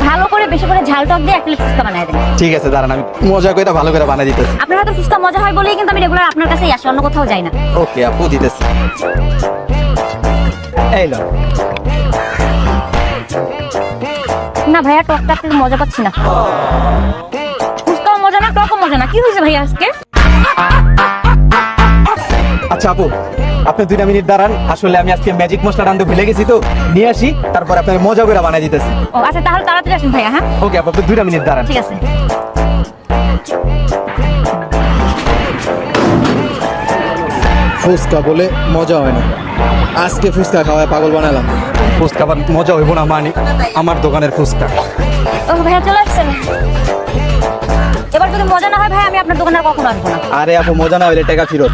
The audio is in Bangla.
ভালো করে বেশি করে ঝাল টক দিয়ে এক প্লেট ফুচকা বানায় দেন। ঠিক আছে, দাঁড়ান আমি মজা করে ভালো করে বানাই দিতেছি। আপনার হাতে ফুচকা মজা হয় বলেই কিন্তু আমি রেগুলার আপনার কাছেই আসি, অন্য কোথাও যাই না। ওকে আপু, দিতেছি। এই লো। না ভাইয়া, টকটা থেকে মজা পাচ্ছি না। ফুচকাও মজা না, টকও মজা না। কি হয়েছে ভাইয়া আজকে? আচ্ছা আপু, আপনি 2 মিনিট দাঁড়ান, আসলে আমি আজকে ম্যাজিক মশলা আনতে ভুলে গেছি, তো নিয়ে আসি, তারপর আপনাকে মজা করে বানাই দিতেছি। ও আচ্ছা, তাহলে তাড়াতাড়ি আসুন ভাইয়া। হ্যাঁ ওকে আপু, আপনি 2 মিনিট দাঁড়ান। ঠিক আছে। ফুচকা বলে মজা হয় না, আজকে ফুচকা খাওয়ায় পাগল বানালাম। ফুচকা আবার মজা হইব না মানে আমার দোকানের ফুচকা। ও ভাইয়া চলে আসছেন। এবার যদি মজা না হয় ভাই, আমি আপনার দোকানে আর কখনো আসবো না। আরে আপু, মজা না হইলে টাকা ফেরত।